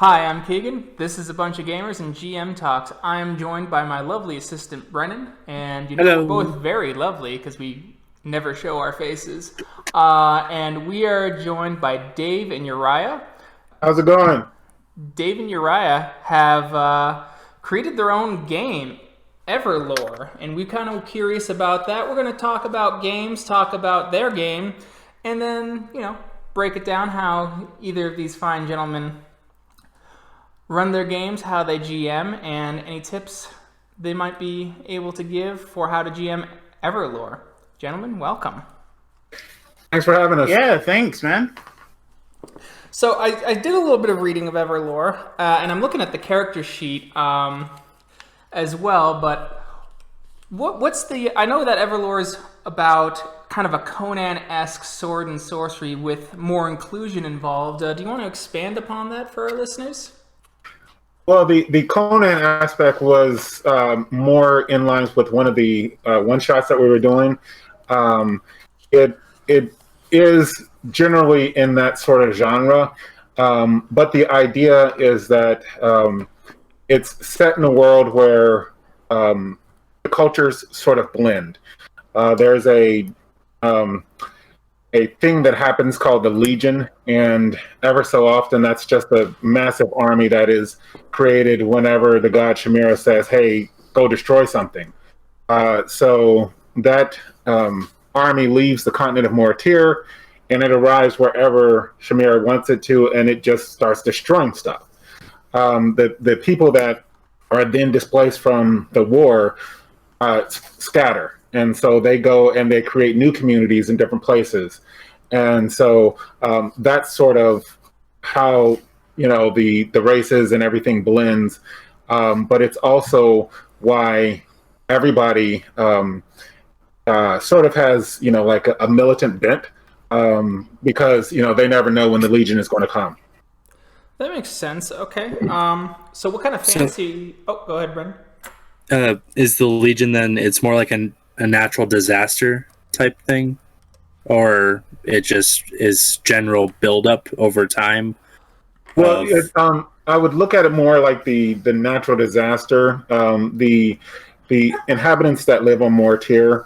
Hi, I'm Keegan. This is A Bunch of Gamers and GM Talks. I am joined by my lovely assistant, Brennan, and we're both Hello. very lovely because we never show our faces. And we are joined by Dave and Uriah. How's it going? Dave and Uriah have created their own game, EverLore, and we're kind of curious about that. We're going to talk about games, talk about their game, and then, break it down how either of these fine gentlemen run their games, how they GM, and any tips they might be able to give for how to GM EverLore. Gentlemen, welcome. Thanks for having us. Yeah, thanks, man. So I did a little bit of reading of EverLore, and I'm looking at the character sheet as well, but what's the... I know that EverLore is about kind of a Conan-esque sword and sorcery with more inclusion involved. Do you want to expand upon that for our listeners? Well, the Conan aspect was more in lines with one of the one-shots that we were doing. It is generally in that sort of genre, but the idea is that it's set in a world where the cultures sort of blend. There's a thing that happens called the Legion, and ever so often that's just a massive army that is created whenever the god Shamira says, hey, go destroy something. So that army leaves the continent of Mortir, and it arrives wherever Shamira wants it to, and it just starts destroying stuff. The people that are then displaced from the war scatter. And so they go and they create new communities in different places. And so that's sort of how, the races and everything blends. But it's also why everybody sort of has, like a militant bent because, they never know when the Legion is going to come. That makes sense. Okay. So what kind of fantasy... Oh, go ahead, Brendan. Is the Legion then, it's more like a natural disaster type thing? Or it just is general buildup over time? Well, I would look at it more like the natural disaster. The inhabitants that live on Mortir,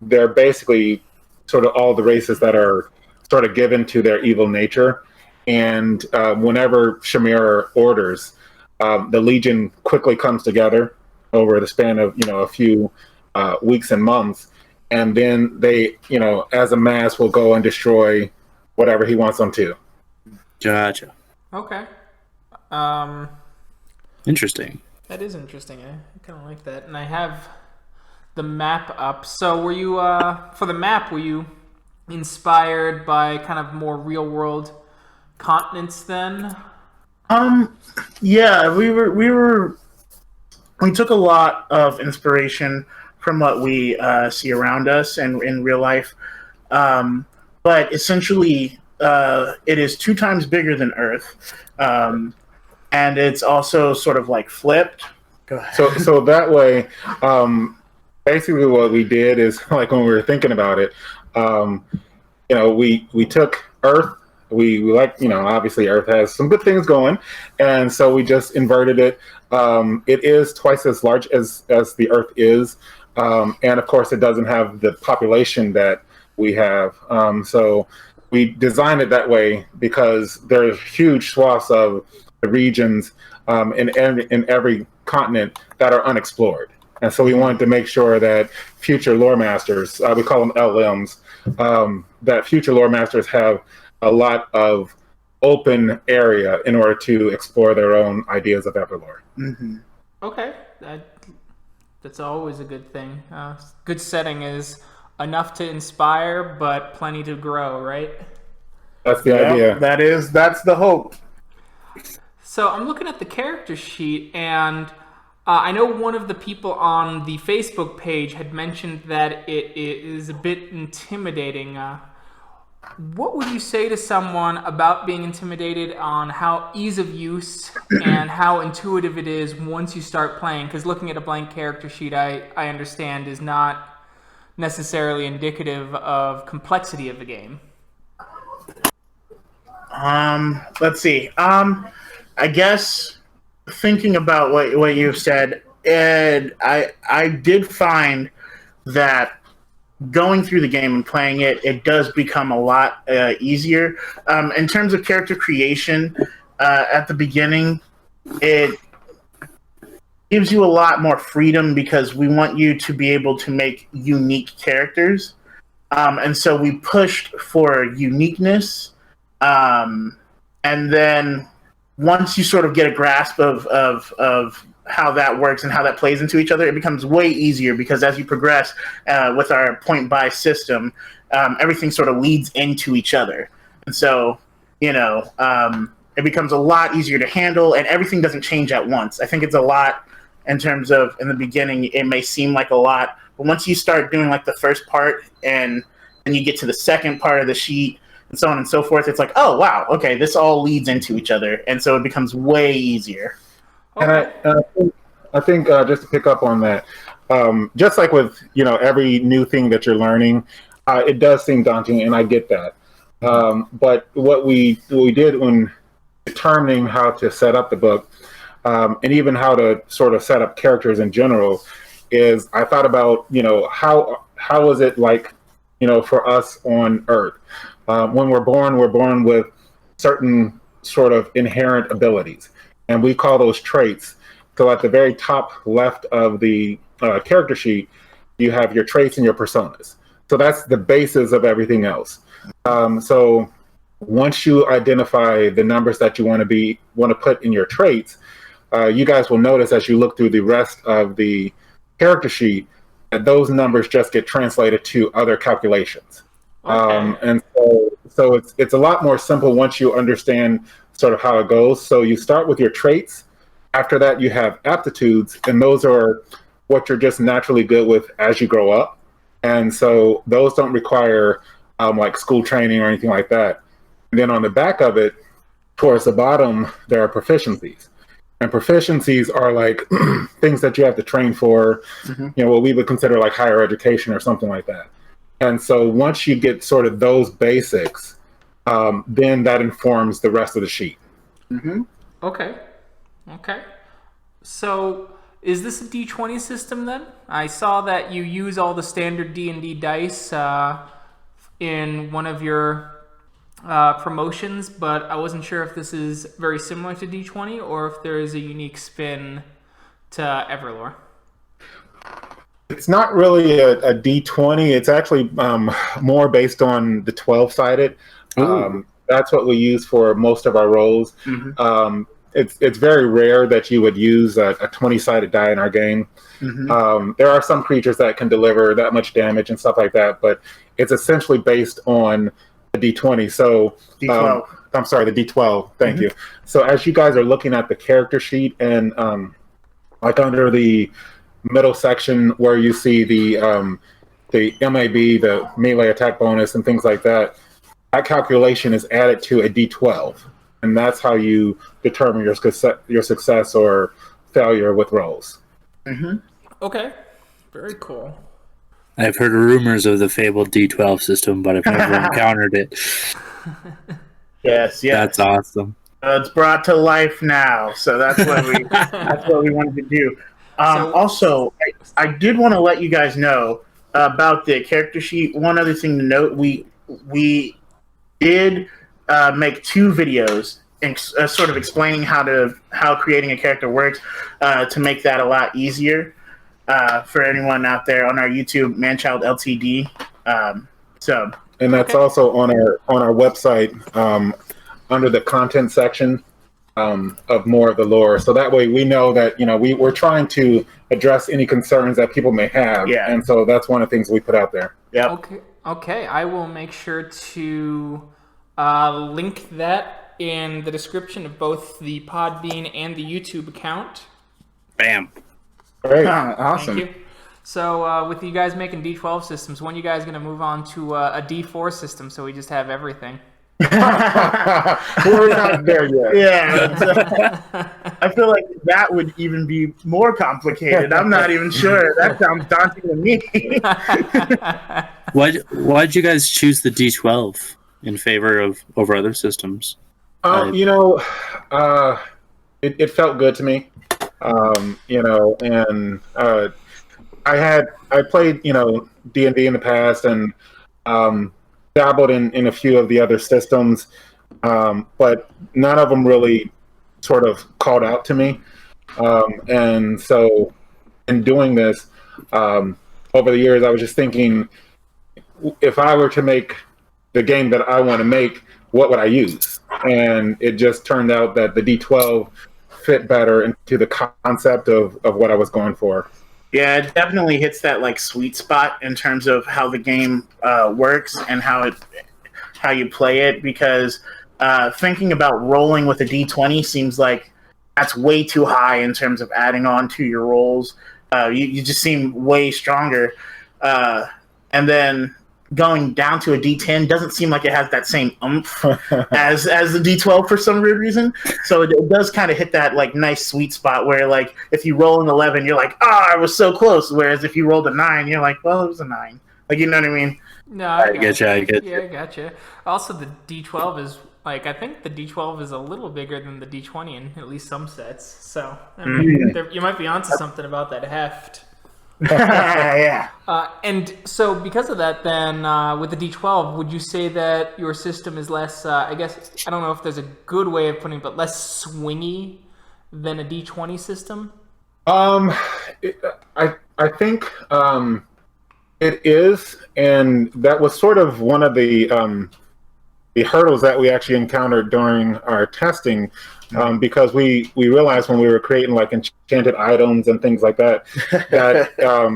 they're basically sort of all the races that are sort of given to their evil nature. And whenever Shamira orders, the Legion quickly comes together over the span of, a few weeks and months. And then they, as a mass, will go and destroy whatever he wants them to. Gotcha. Okay. Interesting. That is interesting. I kind of like that. And I have the map up. So were you, for the map, were you inspired by kind of more real-world continents then? Yeah, we took a lot of inspiration from what we see around us and in real life. But essentially, it is 2 times bigger than Earth. And it's also sort of like flipped. Go ahead. So that way, basically what we did is, like when we were thinking about it, we took Earth. We like, obviously Earth has some good things going. And so we just inverted it. It is twice as large as the Earth is. And of course, it doesn't have the population that we have. So we designed it that way because there's huge swaths of the regions in every continent that are unexplored. And so we wanted to make sure that future lore masters, we call them LMs, that future lore masters have a lot of open area in order to explore their own ideas of EverLore. Mm-hmm. Okay. That's always a good thing. Good setting is enough to inspire, but plenty to grow, right? That's the idea. That's the hope. So I'm looking at the character sheet, and I know one of the people on the Facebook page had mentioned that it is a bit intimidating. What would you say to someone about being intimidated on how ease of use and how intuitive it is once you start playing? Because looking at a blank character sheet, I understand, is not necessarily indicative of complexity of the game. Let's see. I guess thinking about what you've said, and I did find that going through the game and playing it, it does become a lot easier. In terms of character creation, at the beginning, it gives you a lot more freedom because we want you to be able to make unique characters. And so we pushed for uniqueness. And then once you sort of get a grasp of how that works and how that plays into each other, it becomes way easier because as you progress with our point buy system, everything sort of leads into each other. And so, it becomes a lot easier to handle and everything doesn't change at once. I think it's a lot in terms of in the beginning, it may seem like a lot, but once you start doing like the first part and then you get to the second part of the sheet and so on and so forth, it's like, oh, wow, okay, this all leads into each other. And so it becomes way easier. Okay. And I think just to pick up on that, just like with, every new thing that you're learning, it does seem daunting, and I get that. But what we did when determining how to set up the book, and even how to sort of set up characters in general, is I thought about, how is it like, for us on Earth? When we're born with certain sort of inherent abilities, and we call those traits. So at the very top left of the character sheet, you have your traits and your personas. So that's the basis of everything else. So once you identify the numbers that you want to put in your traits, you guys will notice as you look through the rest of the character sheet that those numbers just get translated to other calculations. Okay. And so it's a lot more simple once you understand sort of how it goes. So you start with your traits. After that, you have aptitudes, and those are what you're just naturally good with as you grow up. And so those don't require like school training or anything like that. And then on the back of it, towards the bottom, there are proficiencies. And proficiencies are like things that you have to train for, what we would consider like higher education or something like that. And so once you get sort of those basics, then that informs the rest of the sheet. Mm-hmm. Okay. So is this a D20 system then? I saw that you use all the standard D&D dice in one of your promotions, but I wasn't sure if this is very similar to D20 or if there is a unique spin to EverLore. It's not really a D20. It's actually more based on the 12-sided. That's what we use for most of our rolls. Mm-hmm. It's very rare that you would use a 20-sided die in our game. Mm-hmm. There are some creatures that can deliver that much damage and stuff like that, but it's essentially based on a D20. So D12. I'm sorry, the D12. Thank you. So as you guys are looking at the character sheet and like under the middle section where you see the MAB, the melee attack bonus and things like that, that calculation is added to a D12. And that's how you determine your success or failure with rolls. Mm-hmm. Okay. Very cool. I've heard rumors of the fabled D12 system, but I've never encountered it. Yes. That's awesome. It's brought to life now, so that's what we wanted to do. Also, I did want to let you guys know about the character sheet. One other thing to note: we did make 2 videos sort of explaining how creating a character works to make that a lot easier for anyone out there on our YouTube, Manchild LTD. And that's also on our website under the content section of more of the lore. So that way we know that we're trying to address any concerns that people may have. Yeah. And so that's one of the things we put out there. Yeah. Okay. I will make sure to link that in the description of both the Podbean and the YouTube account. Bam. Great. Awesome. Thank you. So with you guys making D12 systems, when are you guys going to move on to a D4 system so we just have everything? We're not there yet. Yeah. I feel like that would even be more complicated. I'm not even sure. That sounds daunting to me. Why'd you guys choose the D12 in favor of over other systems? You know, it felt good to me. You know, and I played, you know, D&D in the past, and um, dabbled in a few of the other systems, but none of them really sort of called out to me. And so, in doing this, um, over the years, I was just thinking, if I were to make the game that I want to make, what would I use? And it just turned out that the D12 fit better into the concept of what I was going for. Yeah, it definitely hits that like sweet spot in terms of how the game works and how you play it. Because thinking about rolling with a D20 seems like that's way too high in terms of adding on to your rolls. You just seem way stronger, and then going down to a D10 doesn't seem like it has that same oomph as the D12 for some weird reason. So it does kind of hit that like nice sweet spot where like if you roll an 11, you're like, I was so close. Whereas if you rolled a 9, you're like, well, it was a 9. Like, you know what I mean? No, I get you. I get Yeah, I gotcha. Also, the D12 is like I think the D12 is a little bigger than the D20 in at least some sets. So I mean, you might be onto something about that heft. Yeah. And so, because of that, then with the D12, would you say that your system is less? I guess I don't know if there's a good way of putting it, but less swingy than a D20 system. I think it is, and that was sort of one of the hurdles that we actually encountered during our testing, because we realized when we were creating like enchanted items and things like that, that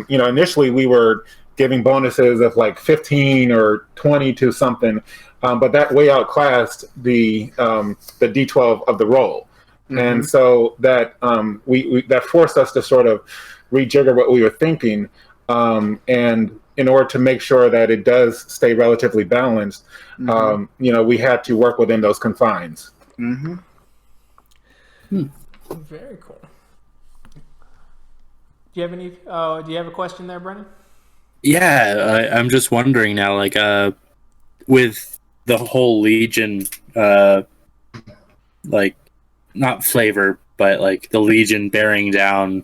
you know, initially we were giving bonuses of like 15 or 20 to something, but that way outclassed the D12 of the roll. And so that we that forced us to sort of rejigger what we were thinking, and in order to make sure that it does stay relatively balanced, you know, we had to work within those confines. Very cool. Do you have any? Do you have a question there, Brennan? Yeah, I'm just wondering now, like, with the whole Legion, like, not flavor, but like the Legion bearing down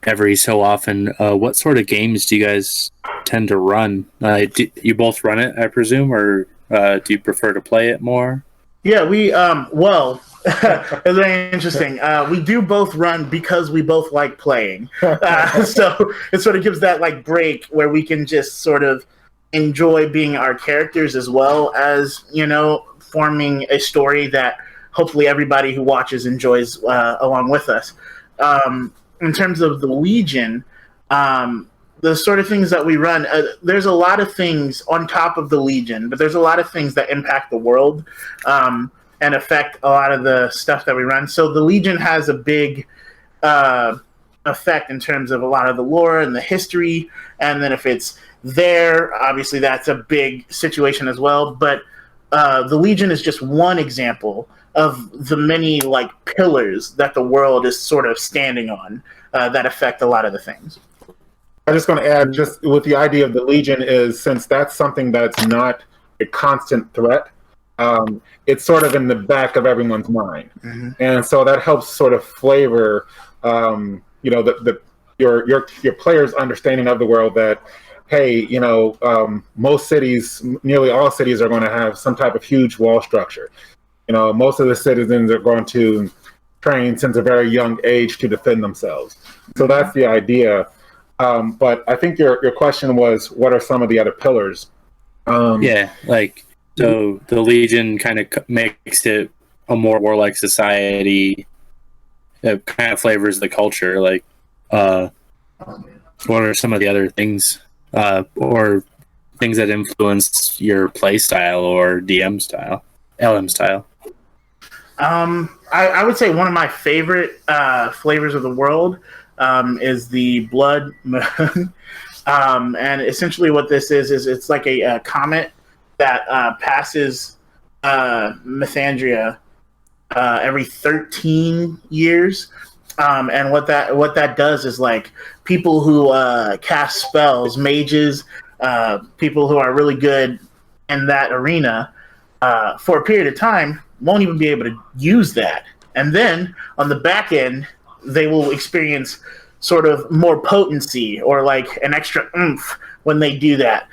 every so often, what sort of games do you guys tend to run? Do you both run it, I presume, or do you prefer to play it more? Yeah, we well, it's very interesting. We do both run because we both like playing, so it sort of gives that like break where we can just sort of enjoy being our characters as well as, you know, forming a story that hopefully everybody who watches enjoys along with us. In terms of the Legion, the sort of things that we run, there's a lot of things on top of the Legion, but there's a lot of things that impact the world and affect a lot of the stuff that we run. So the Legion has a big effect in terms of a lot of the lore and the history, and then if it's there, obviously that's a big situation as well. But the Legion is just one example of the many like pillars that the world is sort of standing on that affect a lot of the things. I'm just going to add, just with the idea of the Legion, is since that's something that's not a constant threat, it's sort of in the back of everyone's mind, and so that helps sort of flavor, you know, your players' understanding of the world. That, hey, you know, most cities, nearly all cities, are going to have some type of huge wall structure. You know, most of the citizens are going to train since a very young age to defend themselves. So that's the idea. But I think your question was, what are some of the other pillars? Yeah, like, so the Legion kind of makes it a more warlike society. It kind of flavors the culture. Like, what are some of the other things, or things that influence your play style or DM style, LM style? I would say one of my favorite flavors of the world is the Blood Moon. And essentially what this is it's like a comet that passes Mythandria every 13 years. And what that does is, like, people who cast spells, mages, people who are really good in that arena, for a period of time, won't even be able to use that. And then on the back end, they will experience sort of more potency or like an extra oomph when they do that.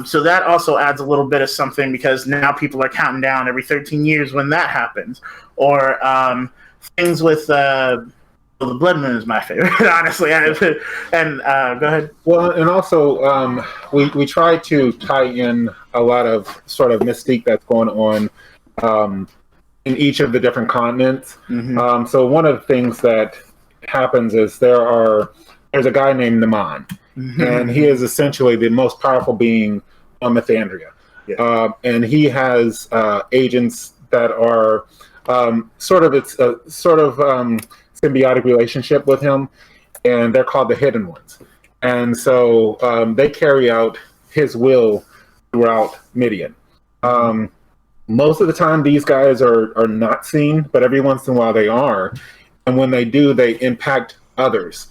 So that also adds a little bit of something because now people are counting down every 13 years when that happens. Or things with the Blood Moon is my favorite, honestly. And go ahead. Well, and also we try to tie in a lot of sort of mystique that's going on in each of the different continents. Mm-hmm. So one of the things that happens is there's a guy named Naman, and he is essentially the most powerful being on Mythandria. Yeah. And he has agents that are it's a sort of symbiotic relationship with him, and they're called the Hidden Ones. And so they carry out his will throughout Midian. Most of the time, these guys are not seen, but every once in a while they are. And when they do, they impact others.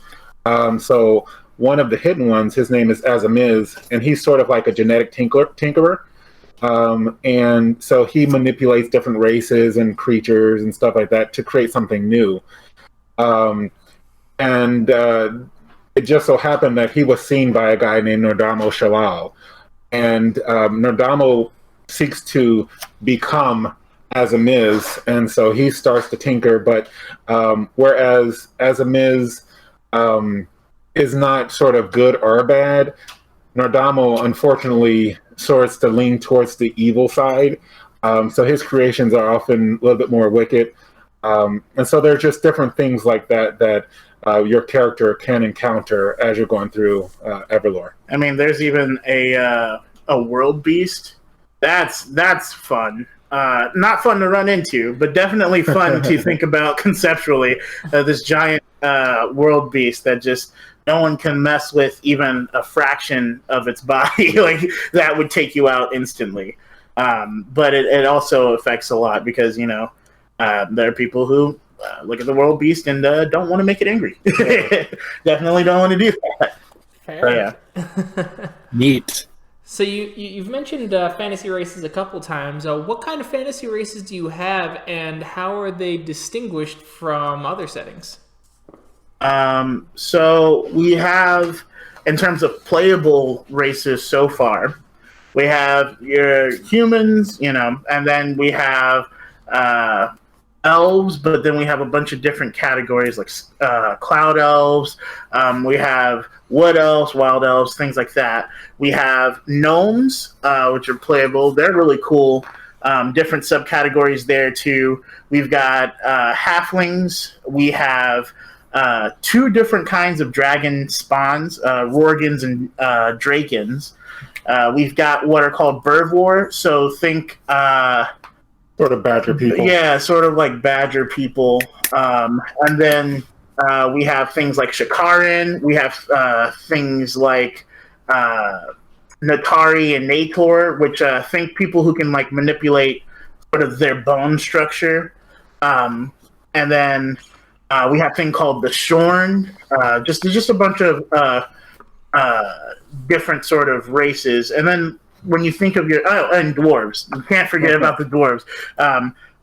So one of the Hidden Ones, his name is Azamiz, and he's sort of like a genetic tinkerer. And so he manipulates different races and creatures and stuff like that to create something new. It just so happened that he was seen by a guy named Nordamo Shalal. And Nordamo seeks to become Azamiz, and so he starts to tinker. But whereas Azamiz is not sort of good or bad, Nordamo unfortunately starts to lean towards the evil side. So his creations are often a little bit more wicked. And so there are just different things like that your character can encounter as you're going through EverLore. I mean, there's even a world beast. That's fun. Not fun to run into, but definitely fun to think about conceptually. This giant world beast that just no one can mess with even a fraction of its body. Like that would take you out instantly. But it also affects a lot because there are people who look at the world beast and don't want to make it angry. Definitely don't want to do that. Fair. Yeah. Neat. So you've mentioned fantasy races a couple times. What kind of fantasy races do you have, and how are they distinguished from other settings? So we have, in terms of playable races so far, we have your humans, and then we have elves, but then we have a bunch of different categories like cloud elves. We have wood elves, wild elves, things like that. We have gnomes, which are playable. They're really cool. Different subcategories there too. We've got halflings. We have two different kinds of dragon spawns, Rorgans and Drakens. We've got what are called Vervor. So think Sort of badger people. Yeah, sort of like badger people. And then we have things like Shakaran. We have things like Natari and Nator, which think people who can like manipulate sort of their bone structure. And then we have a thing called the Shorn. Just a bunch of different sort of races. And then when you think of and dwarves, you can't forget about the dwarves.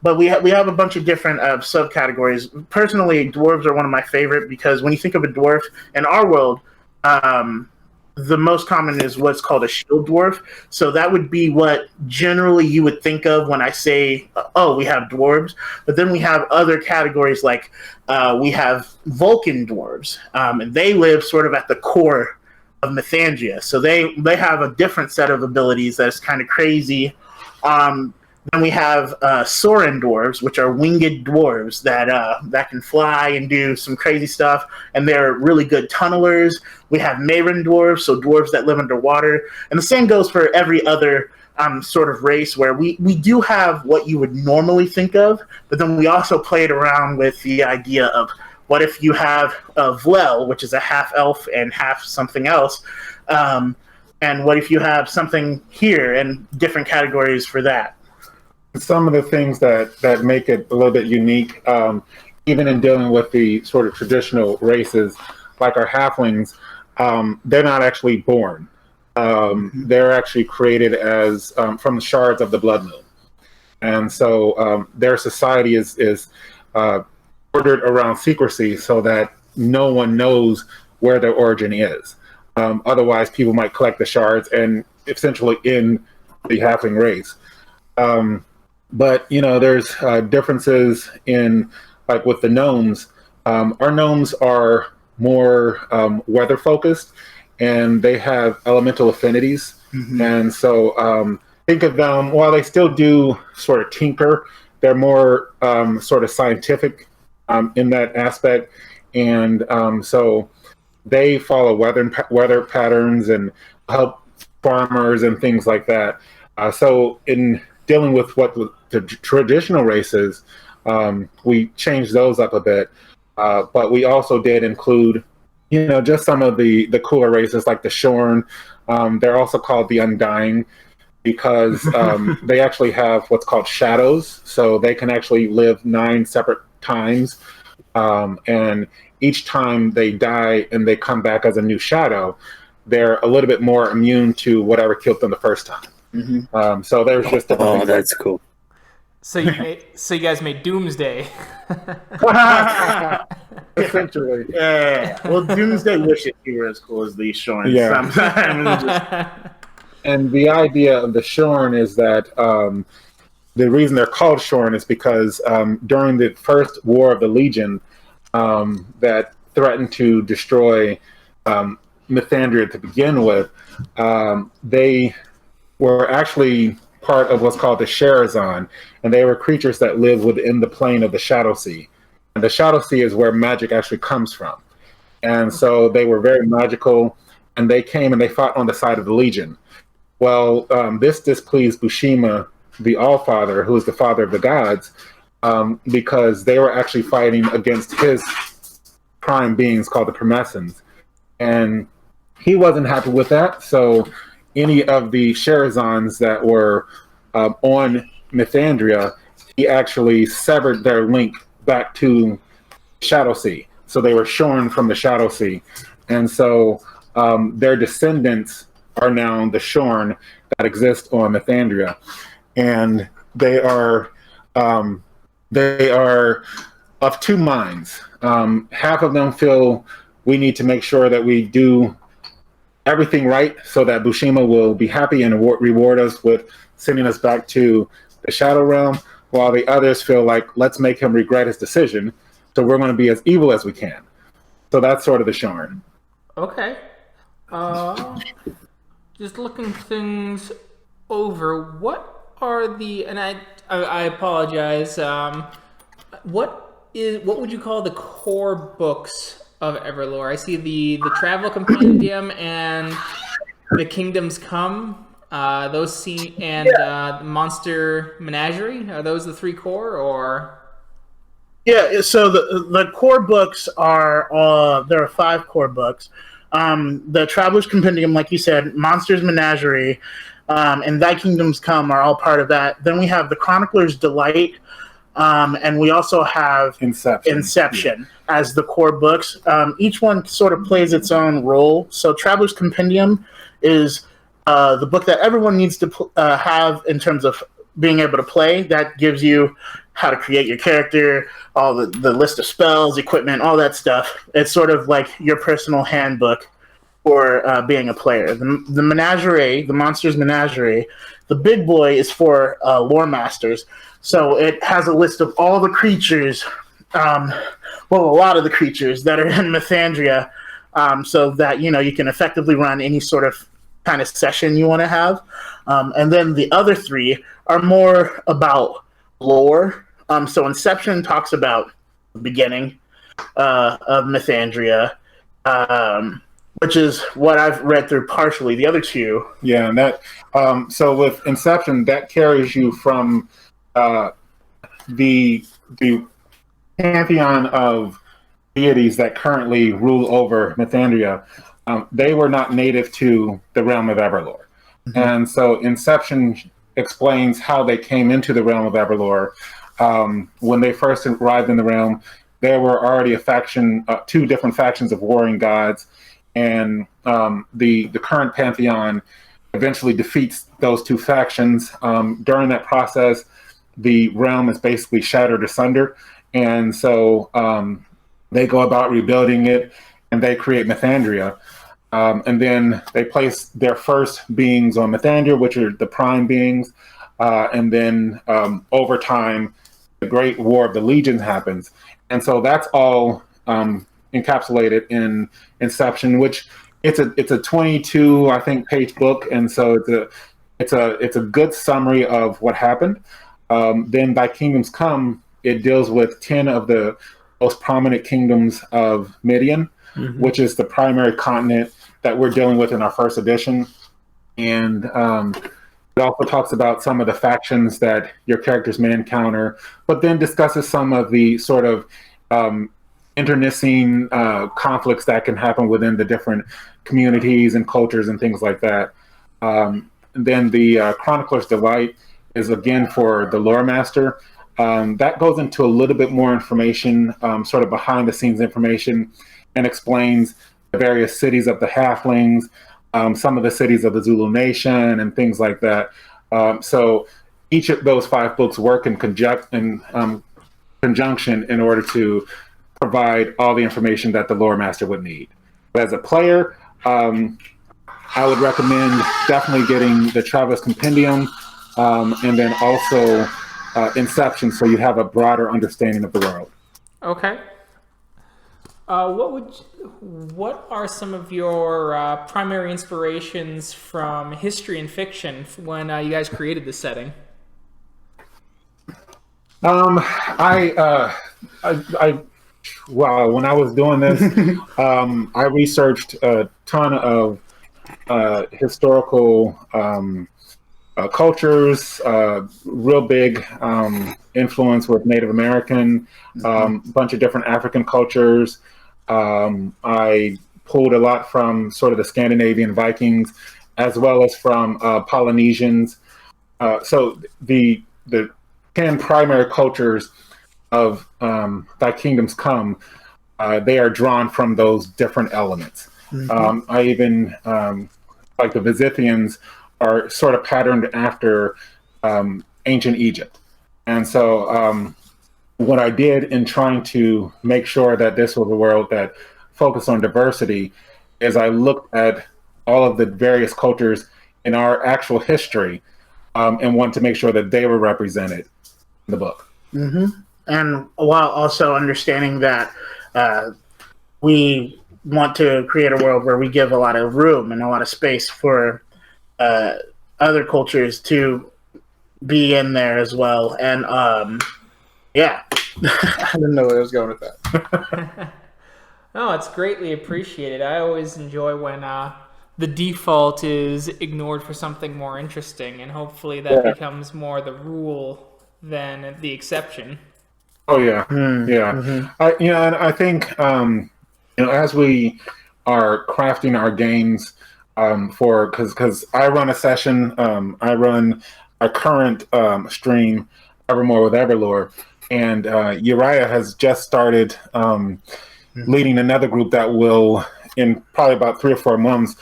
But we have a bunch of different subcategories. Personally, dwarves are one of my favorite because when you think of a dwarf in our world, the most common is what's called a shield dwarf. So that would be what generally you would think of when I say, oh, we have dwarves. But then we have other categories like we have Vulcan dwarves, and they live sort of at the core of Mythandria. So they have a different set of abilities that's kind of crazy. Then we have Soren dwarves, which are winged dwarves that can fly and do some crazy stuff, and they're really good tunnelers. We have Mayrin dwarves, so dwarves that live underwater. And the same goes for every other sort of race where we do have what you would normally think of, but then we also played around with the idea of what if you have a Vlel, which is a half elf and half something else, and what if you have something here and different categories for that? Some of the things that make it a little bit unique, even in dealing with the sort of traditional races, like our halflings, they're not actually born. They're actually created as from the shards of the Blood Moon. and so their society is ordered around secrecy so that no one knows where their origin is. Otherwise, people might collect the shards and essentially end the halfling race. But there's differences in, like, with the gnomes. Our gnomes are more weather focused, and they have elemental affinities. And so think of them, while they still do sort of tinker, they're more sort of scientific in that aspect. And so they follow weather patterns and help farmers and things like that. So in dealing with what the traditional races, we changed those up a bit. But we also did include, just some of the cooler races like the Shorn. They're also called the Undying because they actually have what's called shadows. So they can actually live 9 separate times. And each time they die and they come back as a new shadow, they're a little bit more immune to whatever killed them the first time. So there's just different things. That's cool. So you guys made Doomsday. Essentially. Yeah. Well, Doomsday wishes he were as cool as these Shorns. Yeah. Sometimes. And the idea of the Shorn is that the reason they're called Shorn is because during the first War of the Legion that threatened to destroy Mythandria to begin with, they were actually part of what's called the Sherazon, and they were creatures that live within the plane of the Shadow Sea. And the Shadow Sea is where magic actually comes from. And so they were very magical, and they came and they fought on the side of the Legion. Well, this displeased Bushima, the Allfather, who is the father of the gods, because they were actually fighting against his prime beings called the Promessans. And he wasn't happy with that, so any of the Sherazons that were on Mythandria, he actually severed their link back to Shadow Sea. So they were shorn from the Shadow Sea. And so their descendants are now the Shorn that exist on Mythandria. And they are of two minds. Half of them feel we need to make sure that we do everything right so that Bushima will be happy and reward us with sending us back to the Shadow Realm, while the others feel like, let's make him regret his decision, so we're going to be as evil as we can. So that's sort of the Shorn. Okay. Just looking things over, what are the, and I apologize, what would you call the core books of EverLore? I see the Travel Compendium and the Kingdoms Come. Those see and the Monster Menagerie. Are those the 3 core, or? Yeah. So the core books are there are 5 core books. The Traveler's Compendium, like you said, Monsters Menagerie, and Thy Kingdoms Come are all part of that. Then we have the Chronicler's Delight. And we also have Inception as the core books. Each one sort of plays its own role. So Traveler's Compendium is the book that everyone needs to have in terms of being able to play. That gives you how to create your character, all the list of spells, equipment, all that stuff. It's sort of like your personal handbook for being a player. The Menagerie, the Monsters Menagerie, the big boy is for lore masters. So it has a list of all the creatures, a lot of the creatures that are in Mythandria, so that, you can effectively run any sort of kind of session you want to have. And then the other 3 are more about lore. So Inception talks about the beginning of Mythandria, which is what I've read through partially. The other 2. Yeah, and that so with Inception, that carries you from the pantheon of deities that currently rule over Mythandria. They were not native to the realm of EverLore. Mm-hmm. And so Inception explains how they came into the realm of EverLore. When they first arrived in the realm, there were already a faction, 2 different factions of warring gods, and the current pantheon eventually defeats those 2 factions. During that process, the realm is basically shattered asunder, and so they go about rebuilding it, and they create Mythandria. And then they place their first beings on Mythandria, which are the prime beings. And then over time, the Great War of the Legions happens. And so that's all encapsulated in Inception, which it's a 22, I think, page book. And so it's a good summary of what happened. Then Thy Kingdoms Come, it deals with 10 of the most prominent kingdoms of Midian, which is the primary continent that we're dealing with in our first edition. And it also talks about some of the factions that your characters may encounter, but then discusses some of the sort of internecine conflicts that can happen within the different communities and cultures and things like that. And then the Chronicler's Delight is again for the lore master. That goes into a little bit more information, sort of behind the scenes information, and explains the various cities of the halflings, some of the cities of the Zulu Nation, and things like that. So each of those 5 books work in conjunction in order to provide all the information that the lore master would need. But as a player, I would recommend definitely getting the Traveler's Compendium, and then also Inception, so you have a broader understanding of the world. Okay. What are some of your primary inspirations from history and fiction when you guys created this setting? Well, when I was doing this, I researched a ton of historical cultures, real big influence with Native American, bunch of different African cultures. I pulled a lot from sort of the Scandinavian Vikings, as well as from Polynesians. So the 10 primary cultures of Thy Kingdoms Come, they are drawn from those different elements. I even, like the Visithians, are sort of patterned after ancient Egypt. And so what I did in trying to make sure that this was a world that focused on diversity is I looked at all of the various cultures in our actual history and wanted to make sure that they were represented in the book. And while also understanding that we want to create a world where we give a lot of room and a lot of space for other cultures to be in there as well. And yeah, I didn't know where I was going with that. No, it's greatly appreciated. I always enjoy when the default is ignored for something more interesting, and hopefully that becomes more the rule than the exception. Oh yeah, and I think as we are crafting our games because I run a session, I run a current stream, Evermore with EverLore, and Uriah has just started leading another group that will, in probably about 3 or 4 months,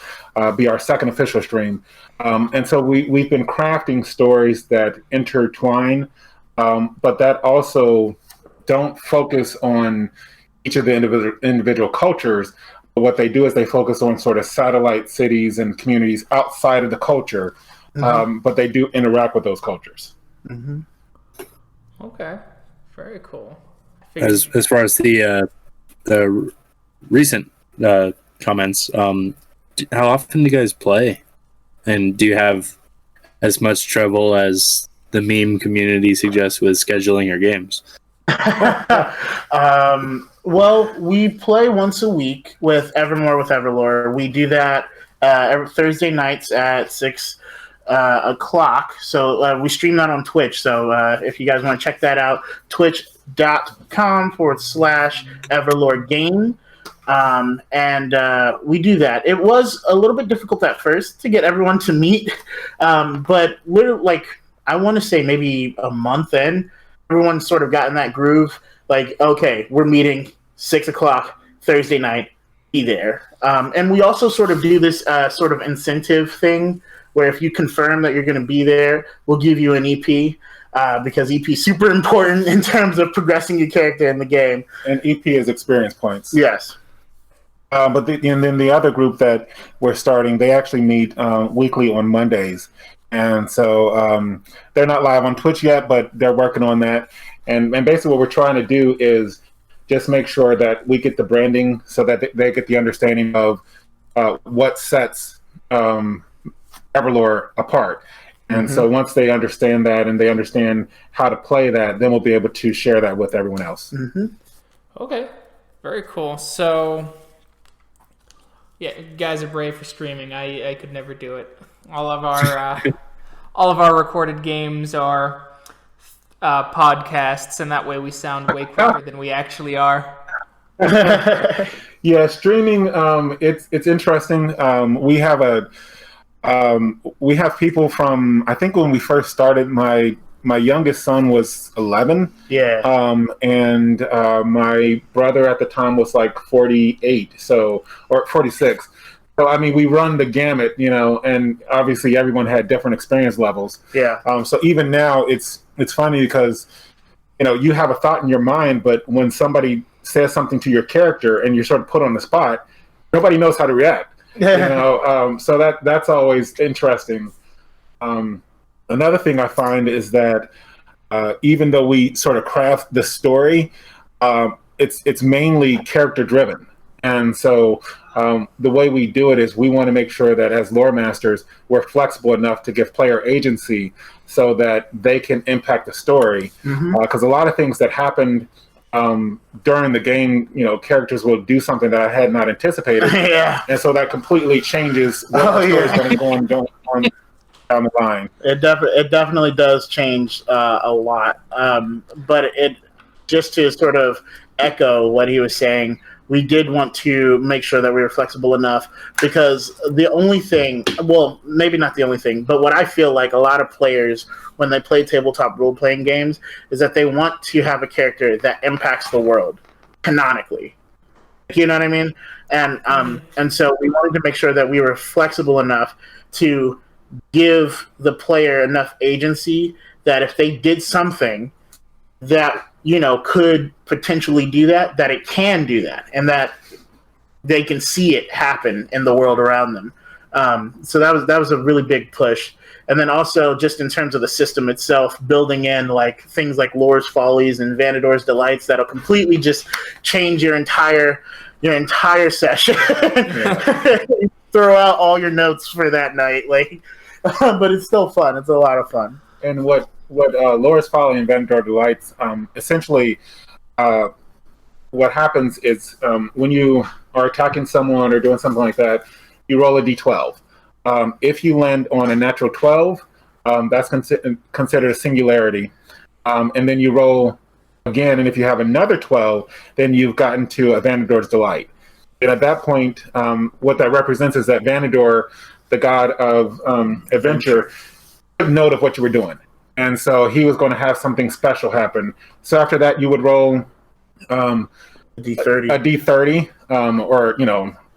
be our second official stream. And so we've been crafting stories that intertwine, but that also don't focus on each of the individual cultures. What they do is they focus on sort of satellite cities and communities outside of the culture, but they do interact with those cultures. Okay, very cool. As far as the recent comments, how often do you guys play, and do you have as much trouble as the meme community suggests with scheduling your games? Well, we play once a week with Evermore with EverLore. We do that every Thursday nights at 6 o'clock. So we stream that on Twitch. So if you guys want to check that out, twitch.com/EverLore Game. And we do that. It was a little bit difficult at first to get everyone to meet, but we're like, I want to say maybe a month in, everyone's sort of gotten that groove. Like, okay, we're meeting 6 o'clock Thursday night, be there. And we also sort of do this sort of incentive thing where if you confirm that you're going to be there, we'll give you an EP. because EP is super important in terms of progressing your character in the game. And EP is experience points. Yes. And then the other group that we're starting, they actually meet weekly on Mondays. And so they're not live on Twitch yet, but they're working on that. And basically what we're trying to do is just make sure that we get the branding so that they get the understanding of what sets EverLore apart. And so once they understand that and they understand how to play that, then we'll be able to share that with everyone else. Okay, very cool. So, yeah, you guys are brave for streaming. I could never do it. All of our recorded games are podcasts, and that way we sound way quicker than we actually are. Yeah, streaming. It's interesting. We have people from, I think when we first started, my youngest son was 11. Yeah. And my brother at the time was like 48, or 46. So I mean, we run the gamut, and obviously everyone had different experience levels. Yeah. So even now, it's funny because you have a thought in your mind, but when somebody says something to your character and you're sort of put on the spot, nobody knows how to react. So that's always interesting. Another thing I find is that even though we sort of craft the story, it's mainly character driven. And so the way we do it is we want to make sure that as lore masters, we're flexible enough to give player agency so that they can impact the story. Because a lot of things that happened during the game, characters will do something that I had not anticipated. Yeah. And so that completely changes what the story's going to go on down the line. It definitely does change a lot. But it just to sort of echo what he was saying, we did want to make sure that we were flexible enough because the only thing, well, maybe not the only thing, but what I feel like a lot of players when they play tabletop role-playing games is that they want to have a character that impacts the world canonically. You know what I mean? And so we wanted to make sure that we were flexible enough to give the player enough agency that if they did something that could potentially do that it can do that, and that they can see it happen in the world around them. So that was a really big push. And then also just in terms of the system itself, building in like things like Lore's Follies and Vanador's Delights that'll completely just change your entire session. Throw out all your notes for that night, but it's still fun. It's a lot of fun. And what Lore's Folly and Vanador Delights, essentially, what happens is when you are attacking someone or doing something like that, you roll a d12. If you land on a natural 12, that's considered a singularity. And then you roll again, and if you have another 12, then you've gotten to a Vanador's Delight. And at that point, what that represents is that Vanador, the god of adventure, took note of what you were doing. And so he was going to have something special happen. So after that, you would roll a D30, or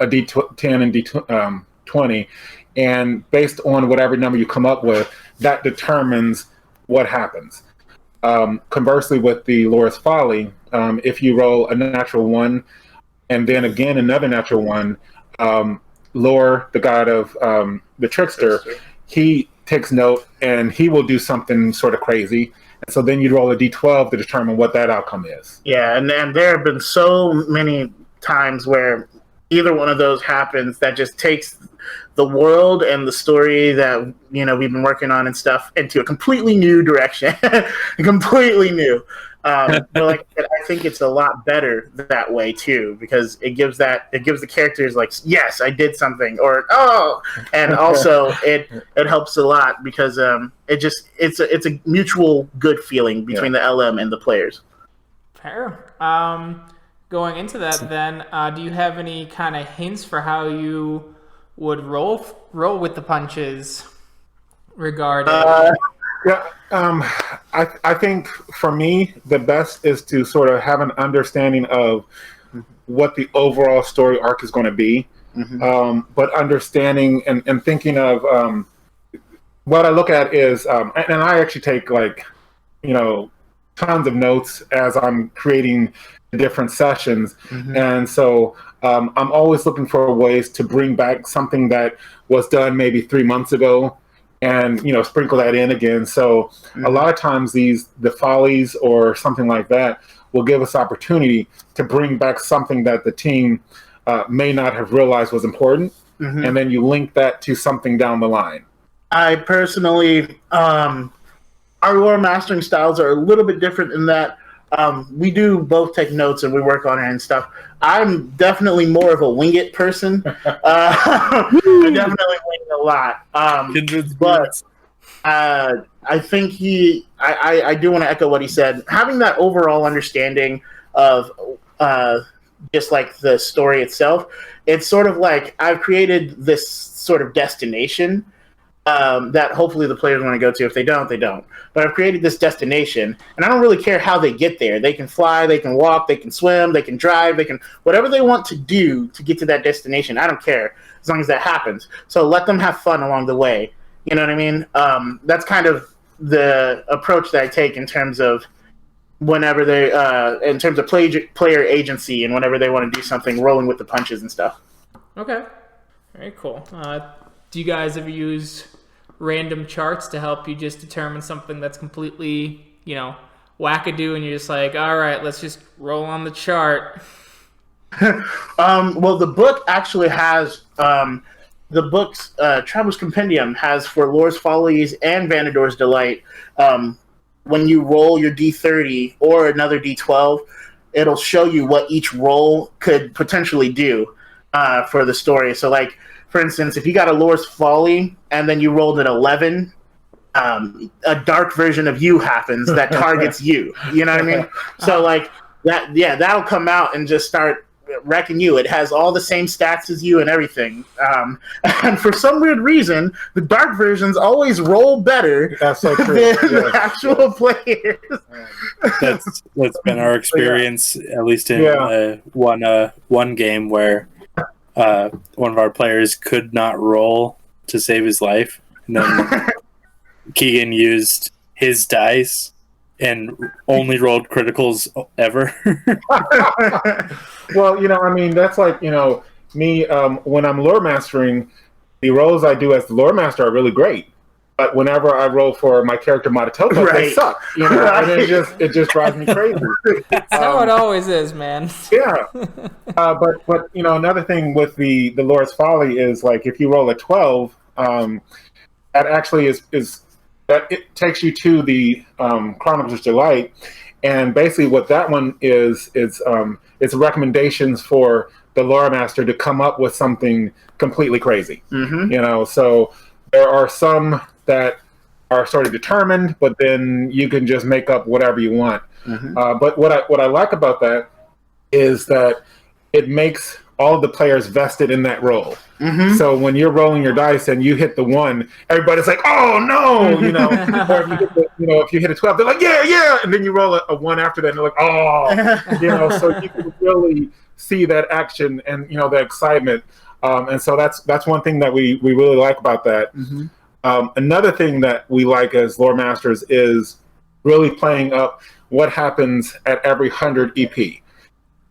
a D10 and D20, and based on whatever number you come up with, that determines what happens. Conversely, with the Lore's Folly, if you roll a natural 1 and then again another natural 1, Lore, the god of the trickster, he takes note and he will do something sort of crazy. And so then you roll a d12 to determine what that outcome is. Yeah, and there have been so many times where either one of those happens that just takes the world and the story that we've been working on and stuff into a completely new direction. Completely new. But like I think it's a lot better that way too, because it gives the characters like, yes, I did something, or and also it helps a lot because it's a mutual good feeling between the LM and the players. Fair. Going into that, then, do you have any kind of hints for how you would roll with the punches regarding? I think for me, the best is to sort of have an understanding of what the overall story arc is going to be, but understanding and thinking of what I look at is, and I actually take like tons of notes as I'm creating the different sessions. And so I'm always looking for ways to bring back something that was done maybe 3 months ago and, sprinkle that in again. So a lot of times the follies or something like that will give us opportunity to bring back something that the team may not have realized was important. And then you link that to something down the line. I personally, our lore mastering styles are a little bit different in that we do both take notes and we work on it and stuff. I'm definitely more of a wing it person. I definitely wing it a lot. But I think I do want to echo what he said. Having that overall understanding of just like the story itself, it's sort of like I've created this sort of destination that hopefully the players want to go to. If they don't, they don't. But I've created this destination, and I don't really care how they get there. They can fly, they can walk, they can swim, they can drive, they can whatever they want to do to get to that destination. I don't care as long as that happens. So let them have fun along the way. You know what I mean? That's kind of the approach that I take in terms of whenever they, in terms of player agency and whenever they want to do something, rolling with the punches and stuff. Okay, very cool. Do you guys ever use random charts to help you just determine something that's completely, wackadoo, and you're just like, all right, let's just roll on the chart? Well, the book actually has the book's Traveler's Compendium has for Lore's Follies and Vanador's Delight. When you roll your D30 or another D12, it'll show you what each roll could potentially do for the story. So, like, for instance, if you got a Lore's Folly and then you rolled an 11, a dark version of you happens that targets you. You know what I mean? So, like, that'll come out and just start wrecking you. It has all the same stats as you and everything. And for some weird reason, the dark versions always roll better than the actual players. That's been our experience, at least in one game where one of our players could not roll to save his life. And then Keegan used his dice and only rolled criticals ever. Well, that's like, me, when I'm lore mastering, the rolls I do as the lore master are really great. But whenever I roll for my character Matatopa, they suck. And it just drives me crazy. That's how it always is, man. Yeah. But another thing with the Lore's Folly is, like, if you roll a 12, that actually is that it takes you to the Chronicler's Delight, and basically what that one is it's recommendations for the lore master to come up with something completely crazy. So there are some that are sort of determined, but then you can just make up whatever you want. But what I like about that is that it makes all of the players vested in that role. So when you're rolling your dice and you hit the 1, everybody's like, "Oh no!" Or if you hit a 12, they're like, "Yeah!" And then you roll a 1 after that, and they're like, "Oh!" So you can really see that action and the excitement. And so that's one thing that we really like about that. Another thing that we like as lore masters is really playing up what happens at every 100 EP.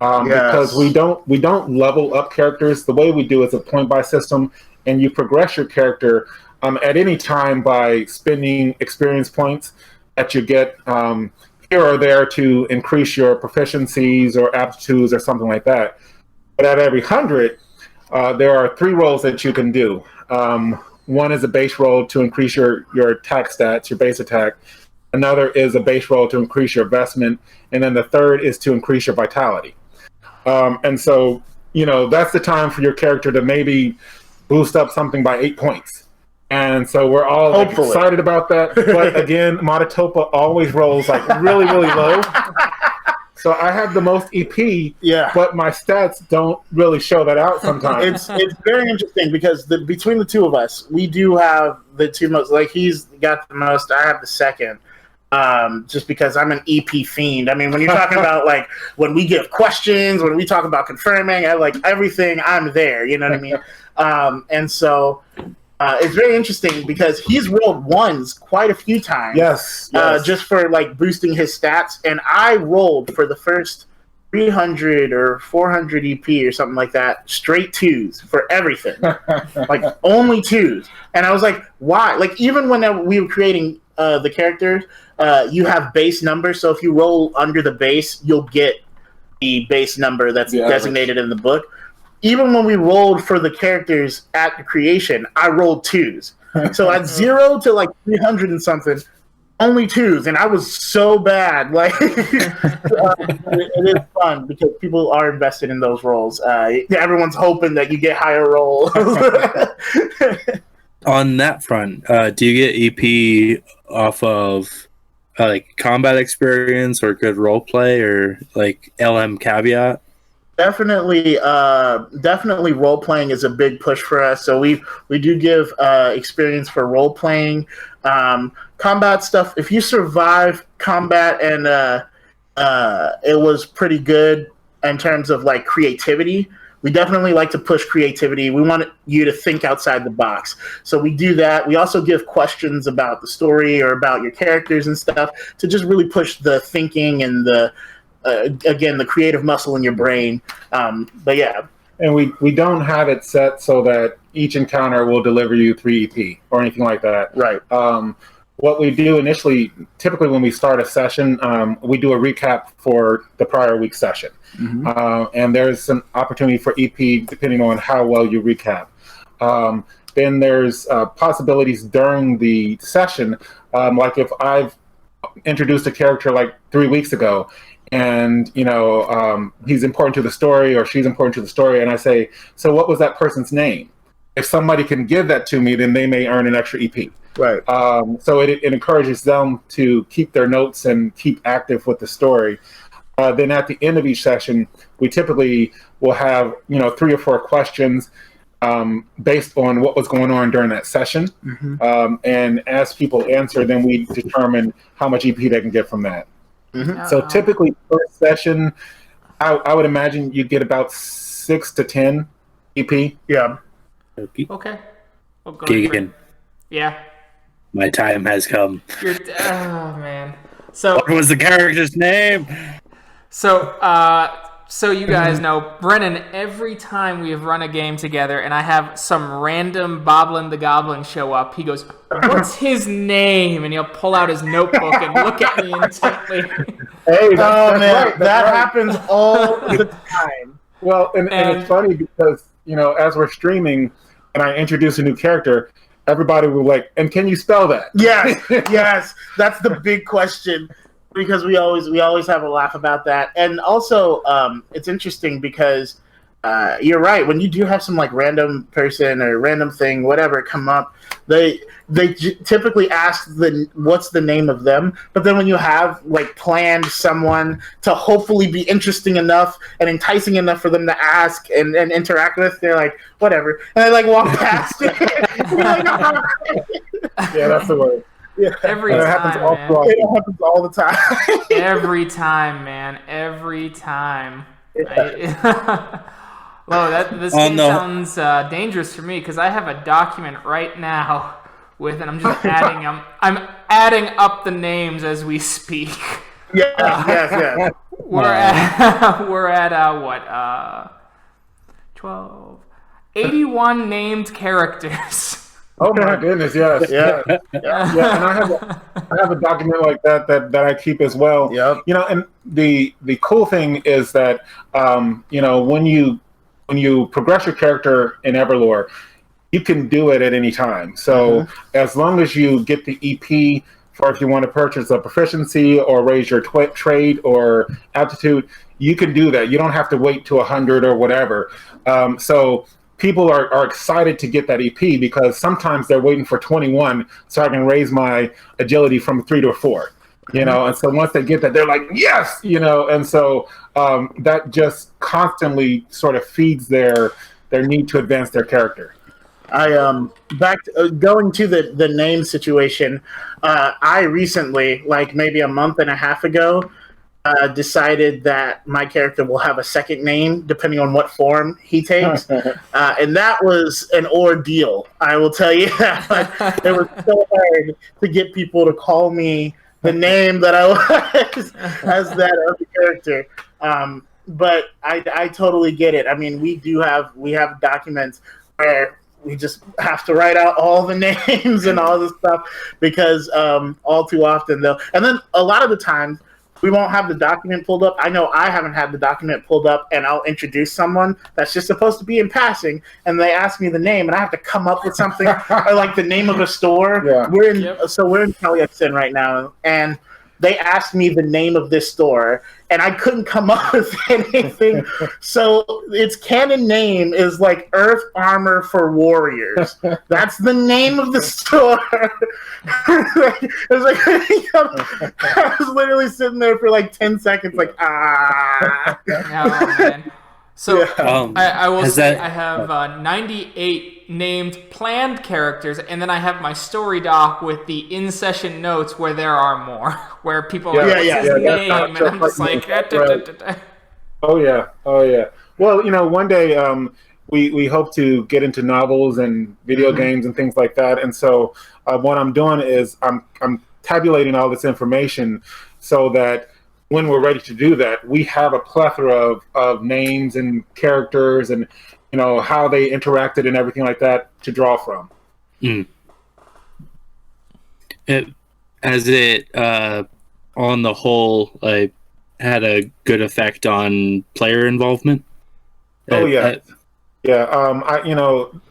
Because we don't level up characters. The way we do is a point buy system, and you progress your character at any time by spending experience points that you get here or there to increase your proficiencies or aptitudes or something like that. But at every 100, there are 3 rolls that you can do. One is a base roll to increase your attack stats, your base attack. Another is a base roll to increase your investment, and then the third is to increase your vitality. And so, that's the time for your character to maybe boost up something by 8 points. And so we're all excited about that. But again, Matatopa always rolls like really, really low. So I have the most EP, but my stats don't really show that out sometimes. It's very interesting because between the two of us, we do have the two most. Like, he's got the most, I have the second. Just because I'm an EP fiend. I mean, when you're talking about, like, when we give questions, when we talk about confirming, everything, I'm there. You know what I mean? And so It's very interesting because he's rolled ones quite a few times. Yes. Just for like boosting his stats. And I rolled for the first 300 or 400 EP or something like that, straight twos for everything. Like only twos. And I was like, why? Like even when we were creating the characters, you have base numbers. So if you roll under the base, you'll get the base number that's designated in the book. Even when we rolled for the characters at the creation, I rolled twos. So at 0 to like 300 and something, only twos, and I was so bad. Like it is fun because people are invested in those rolls. Everyone's hoping that you get higher rolls. On that front, do you get EP off of like combat experience or good role play or like LM caveat? Definitely role playing is a big push for us. So we do give experience for role playing, combat stuff. If you survive combat and it was pretty good in terms of like creativity, we definitely like to push creativity. We want you to think outside the box. So we do that. We also give questions about the story or about your characters and stuff to just really push the thinking and the again, the creative muscle in your brain. But yeah. And we don't have it set so that each encounter will deliver you 3 EP or anything like that. Right. What we do initially, typically when we start a session, we do a recap for the prior week's session. Mm-hmm. And there's an opportunity for EP depending on how well you recap. Then there's possibilities during the session, like if I've introduced a character like 3 weeks ago, and he's important to the story or she's important to the story, and I say, so what was that person's name? If somebody can give that to me, then they may earn an extra EP. Right. So it encourages them to keep their notes and keep active with the story. Then at the end of each session, we typically will have 3 or 4 questions based on what was going on during that session. Mm-hmm. And as people answer, then we determine how much EP they can get from that. Mm-hmm. So typically, first session, I would imagine you get about 6 to 10 EP. Yeah. Okay. Well, go Keegan. Yeah. My time has come. Oh man. So what was the character's name? So you guys know, Brennan, every time we have run a game together and I have some random Boblin the Goblin show up, he goes, what's his name? And he'll pull out his notebook and look at me intently. Hey, man, that happens all the time. Well, and it's funny because, as we're streaming and I introduce a new character, everybody will like, and can you spell that? Yes, that's the big question. Because we always have a laugh about that. And also, it's interesting because you're right. When you do have some like random person or random thing, whatever, come up, they typically ask what's the name of them. But then when you have like planned someone to hopefully be interesting enough and enticing enough for them to ask and interact with, they're like, whatever. And they like walk past it. Yeah, that's the word. Yeah. Every time, it happens all the time. Every time, man. Every time. Yeah. Well, this game sounds dangerous for me because I have a document right now with, and I'm just adding them. I'm adding up the names as we speak. Yes. We're at what? 12, 81 named characters. Oh my goodness! Yes, yeah. And I have a document like that I keep as well. Yep. And the cool thing is that when you progress your character in EverLore, you can do it at any time. So as long as you get the EP for if you want to purchase a proficiency or raise your trade or aptitude, you can do that. You don't have to wait to 100 or whatever. So people are excited to get that EP because sometimes they're waiting for 21 so I can raise my agility from 3 to 4, and so once they get that, they're like, yes, and so that just constantly sort of feeds their need to advance their character. Going to the name situation, I recently, like maybe a month and a half ago, decided that my character will have a second name depending on what form he takes. And that was an ordeal, I will tell you that. It was so hard to get people to call me the name that I was as that other character. But I totally get it. I mean, we have documents where we just have to write out all the names and all this stuff because all too often and then a lot of the times we won't have the document pulled up. I know I haven't had the document pulled up, and I'll introduce someone that's just supposed to be in passing, and they ask me the name, and I have to come up with something or like the name of a store. Yeah. We're in Caliexton right now, and they asked me the name of this store, and I couldn't come up with anything. So its canon name is like Earth Armor for Warriors. That's the name of the store. It was like I was literally sitting there for like 10 seconds, like Oh, man. So I will say I have 98 named planned characters, and then I have my story doc with the in-session notes where there are more, where people are like, what's his name? And I'm just like, Oh yeah. Well, one day we hope to get into novels and video games and things like that. And so what I'm doing is I'm tabulating all this information so that when we're ready to do that, we have a plethora of names and characters and how they interacted and everything like that to draw from. Has it on the whole like had a good effect on player involvement? Oh yeah.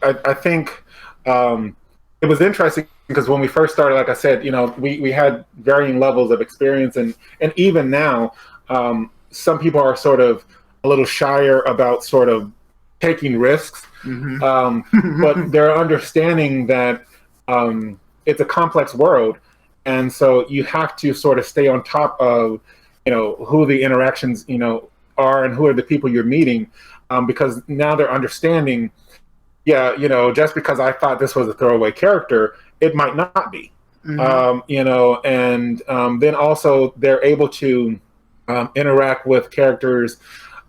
I think it was interesting because when we first started, like I said, we had varying levels of experience, and even now, some people are sort of a little shyer about sort of taking risks, but they're understanding that it's a complex world, and so you have to sort of stay on top of who the interactions are and who are the people you're meeting, because now they're understanding. Just because I thought this was a throwaway character, it might not be. Then also they're able to interact with characters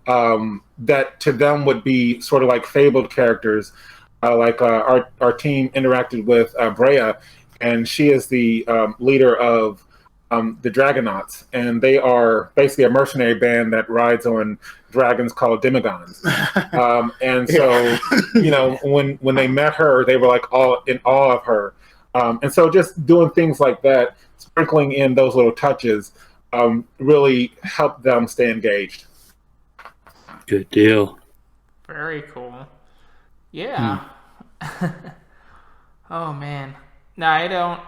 that to them would be sort of like fabled characters. Like our team interacted with Brea, and she is the leader of the Dragonauts, and they are basically a mercenary band that rides on dragons called demigons. And so, when they met her, they were like all in awe of her. And so just doing things like that, sprinkling in those little touches, really helped them stay engaged. Good deal. Very cool. Yeah. Oh, man. No, I don't...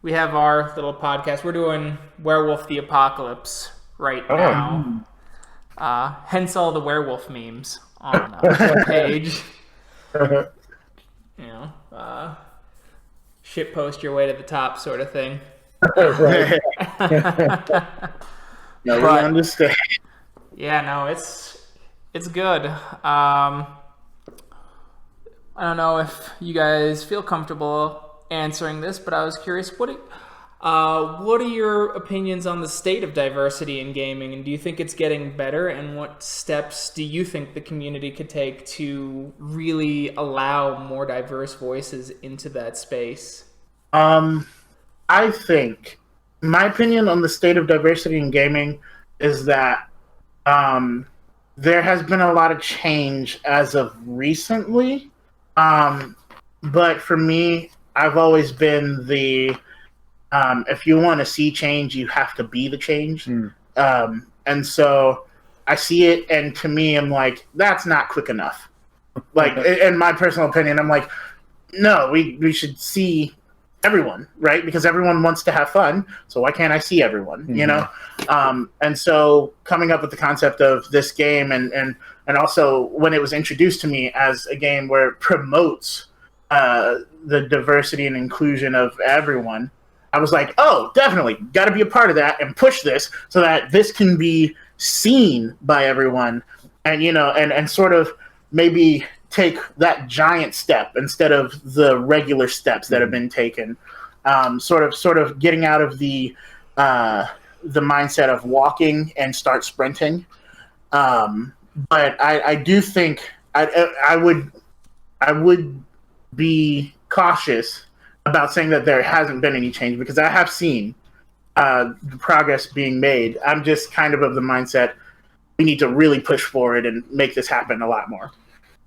we have our little podcast. We're doing Werewolf the Apocalypse right now. Hence all the werewolf memes on the page. Shit post your way to the top sort of thing. Right. No, we understand. Yeah, no, it's good. I don't know if you guys feel comfortable answering this, but I was curious, what are your opinions on the state of diversity in gaming, and do you think it's getting better, and what steps do you think the community could take to really allow more diverse voices into that space? I think my opinion on the state of diversity in gaming is that there has been a lot of change as of recently, but for me, I've always been the if you want to see change, you have to be the change. And so I see it, and to me, I'm like, that's not quick enough. Like, in my personal opinion, I'm like, no, we should see everyone, right? Because everyone wants to have fun, so why can't I see everyone, And so coming up with the concept of this game, and also when it was introduced to me as a game where it promotes the diversity and inclusion of everyone, I was like, oh, definitely, got to be a part of that and push this so that this can be seen by everyone, and and sort of maybe take that giant step instead of the regular steps that have been taken. Sort of getting out of the the mindset of walking and start sprinting. But I do think I would be cautious about saying that there hasn't been any change, because I have seen the progress being made. I'm just kind of the mindset we need to really push forward and make this happen a lot more.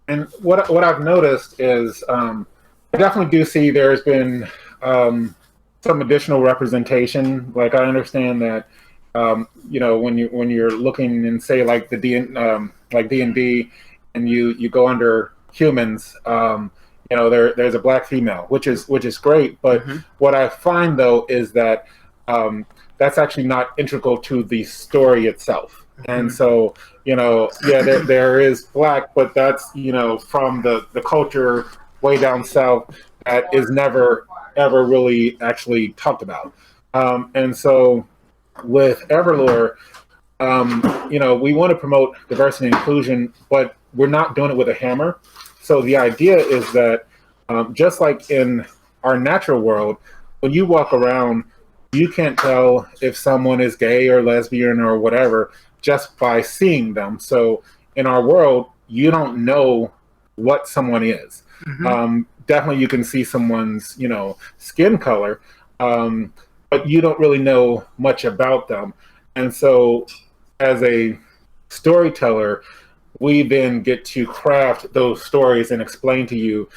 And what I've noticed is I definitely do see there's been some additional representation. Like, I understand that when you're looking and say like the D&D, and you go under humans, there's a black female, which is great. But what I find though is that that's actually not integral to the story itself. And so, there is black, but that's, from the culture way down south that is never, ever really actually talked about. And so with EverLore, we want to promote diversity and inclusion, but we're not doing it with a hammer. So the idea is that just like in our natural world, when you walk around, you can't tell if someone is gay or lesbian or whatever just by seeing them. So in our world, you don't know what someone is. Definitely you can see someone's, skin color, but you don't really know much about them. And so as a storyteller, we then get to craft those stories and explain to you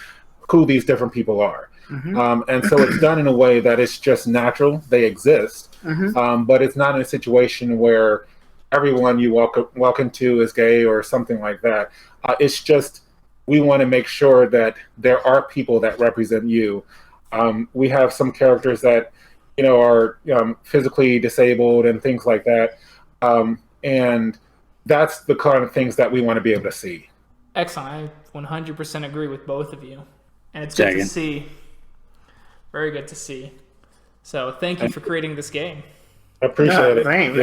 who these different people are. And so it's done in a way that it's just natural. They exist, but it's not in a situation where everyone you walk into is gay or something like that. It's just, we want to make sure that there are people that represent you. We have some characters that, are physically disabled and things like that. And that's the kind of things that we want to be able to see. Excellent. I 100% agree with both of you. And it's good to see. Very good to see. So thank you for creating this game. I appreciate it. Thanks.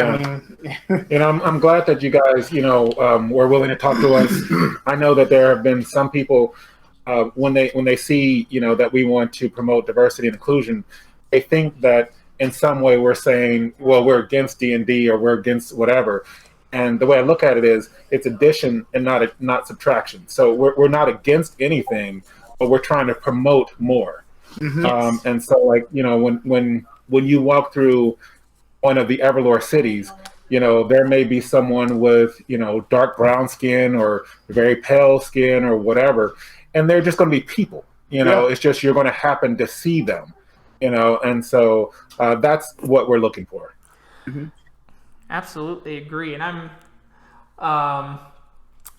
Yeah. I'm glad that you guys, were willing to talk to us. I know that there have been some people when they see, that we want to promote diversity and inclusion, they think that in some way we're saying, well, we're against D&D or we're against whatever. And the way I look at it is, it's addition and not subtraction. So we're not against anything, but we're trying to promote more. And so, like, when you walk through one of the EverLore cities, there may be someone with, dark brown skin or very pale skin or whatever, and they're just going to be people. It's just you're going to happen to see them. And so that's what we're looking for. Absolutely agree, and I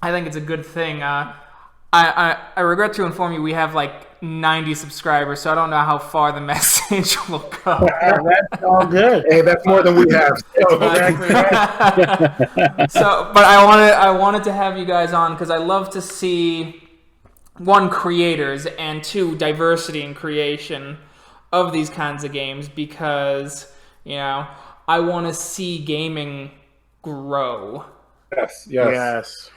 think it's a good thing. I regret to inform you we have like 90 subscribers, so I don't know how far the message will go. That's all good. Hey, that's more than we have. So, but I wanted to have you guys on because I love to see, one, creators, and two, diversity in creation of these kinds of games, because I want to see gaming grow. Yes.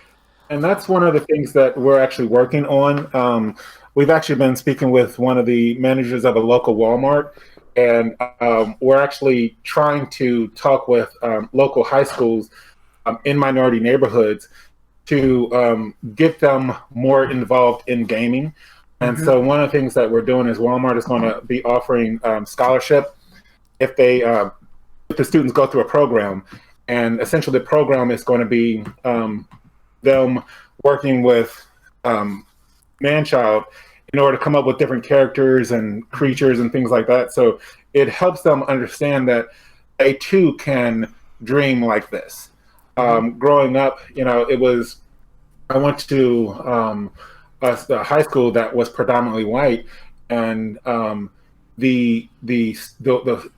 And that's one of the things that we're actually working on. We've actually been speaking with one of the managers of a local Walmart, and we're actually trying to talk with local high schools in minority neighborhoods to get them more involved in gaming. And so one of the things that we're doing is Walmart is going to be offering scholarship if the students go through a program. And essentially the program is going to be them working with man-child in order to come up with different characters and creatures and things like that. So it helps them understand that they too can dream like this. Growing up, I went to a high school that was predominantly white, and the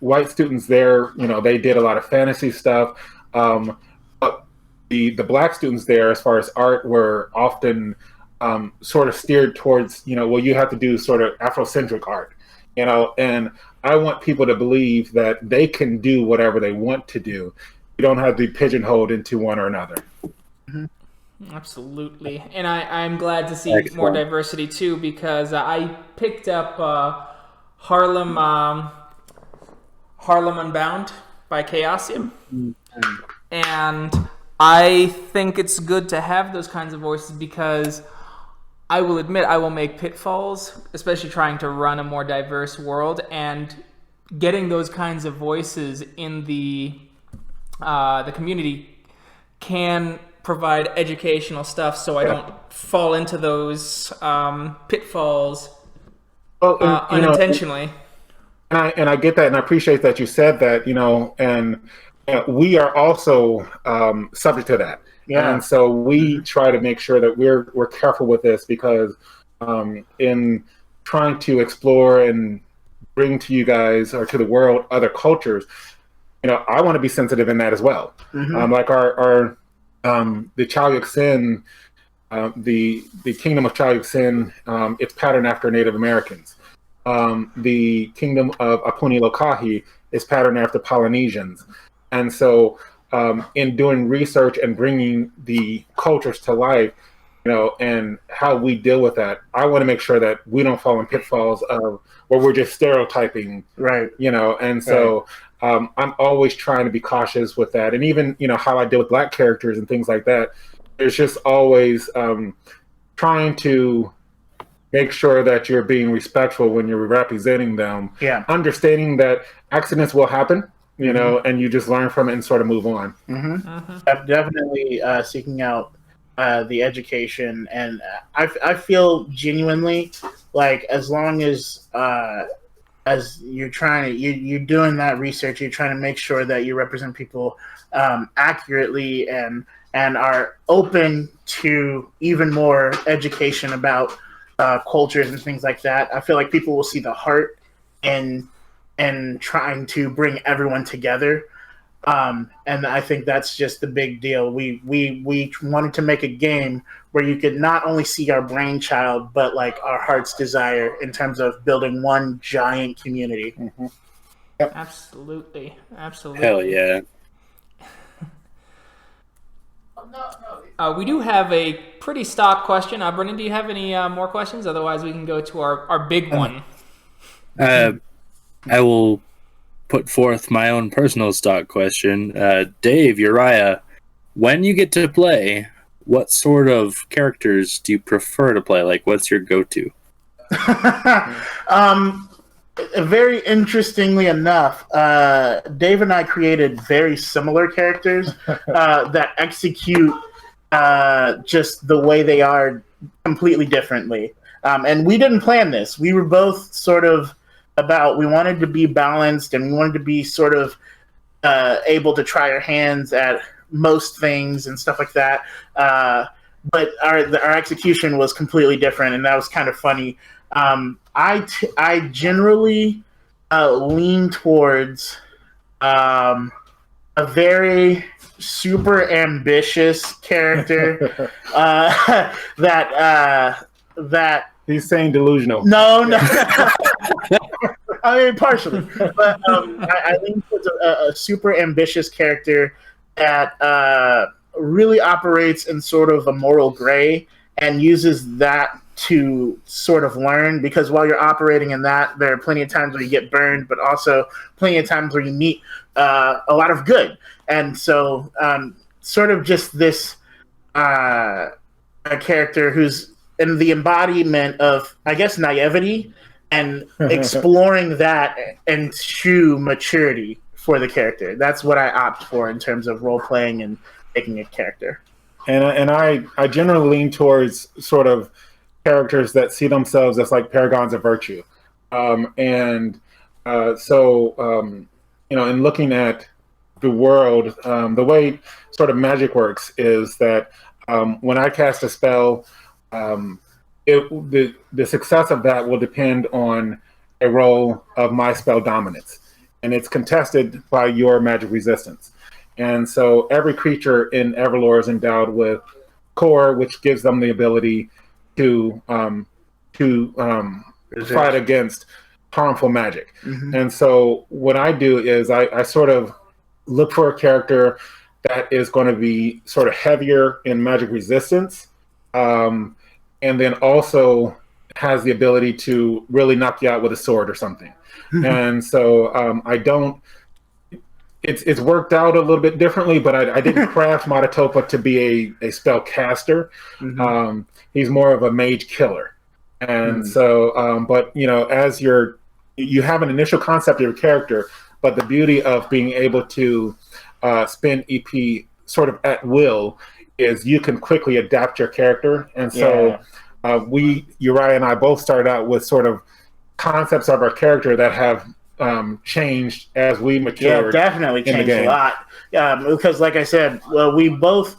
white students there, they did a lot of fantasy stuff. But the black students there, as far as art, were often sort of steered towards, you have to do sort of Afrocentric art, and I want people to believe that they can do whatever they want to do. You don't have to be pigeonholed into one or another. Absolutely. And I'm glad to see more diversity too, because I picked up Harlem Unbound by Chaosium. And I think it's good to have those kinds of voices because I will admit I will make pitfalls, especially trying to run a more diverse world, and getting those kinds of voices in the community can provide educational stuff so I don't fall into those pitfalls unintentionally. And I get that, and I appreciate that you said that, and we are also subject to that. Yeah. And so we try to make sure that we're careful with this because in trying to explore and bring to you guys or to the world other cultures, I want to be sensitive in that as well. Like our the Chao Sin, the kingdom of Chao Sin, it's patterned after Native Americans. The kingdom of Apuni Lokahi is patterned after Polynesians. And so in doing research and bringing the cultures to life, and how we deal with that, I want to make sure that we don't fall in pitfalls of where we're just stereotyping, Right. And so I'm always trying to be cautious with that. And even, how I deal with Black characters and things like that, there's just always trying to make sure that you're being respectful when you're representing them. Yeah. Understanding that accidents will happen, and you just learn from it and sort of move on. Definitely seeking out the education, and I feel genuinely like as long as you're trying to you're doing that research, you're trying to make sure that you represent people accurately and are open to even more education about cultures and things like that. I feel like people will see the heart in trying to bring everyone together. And I think that's just the big deal. We wanted to make a game where you could not only see our brainchild, but like our heart's desire in terms of building one giant community. Yep. Absolutely. Hell yeah. We do have a pretty stock question. Brendan, do you have any more questions? Otherwise, we can go to our big one. I will put forth my own personal stock question. Dave, Uriah, when you get to play, what sort of characters do you prefer to play? Like, what's your go-to? Very interestingly enough, Dave and I created very similar characters that execute just the way they are completely differently. And we didn't plan this. We were both sort of we wanted to be balanced, and we wanted to be sort of able to try our hands at most things and stuff like that. But our execution was completely different, and that was kind of funny. I generally lean towards a very super ambitious character that He's saying delusional. No. I mean, partially, but I lean towards a super ambitious character that really operates in sort of a moral gray and uses that to sort of learn. Because while you're operating in that, there are plenty of times where you get burned, but also plenty of times where you meet a lot of good. And so, sort of just this a character who's in the embodiment of, I guess, naivety and exploring that into maturity for the character. That's what I opt for in terms of role playing and making a character. And I generally lean towards sort of characters that see themselves as like paragons of virtue. So in looking at the world, the way sort of magic works is that when I cast a spell, the success of that will depend on a roll of my spell dominance, and it's contested by your magic resistance. And so every creature in EverLore is endowed with core, which gives them the ability to fight against harmful magic. And so what I do is I sort of look for a character that is going to be sort of heavier in magic resistance, and then also has the ability to really knock you out with a sword or something. And so I don't it's worked out a little bit differently, but I didn't craft Matatopa to be a spell caster. He's more of a mage killer, and so but as you have an initial concept of your character, but the beauty of being able to spin EP sort of at will is you can quickly adapt your character, and so Uriah and I both started out with sort of concepts of our character that have changed as we matured. Yeah, definitely changed a lot. Because, like I said, we both,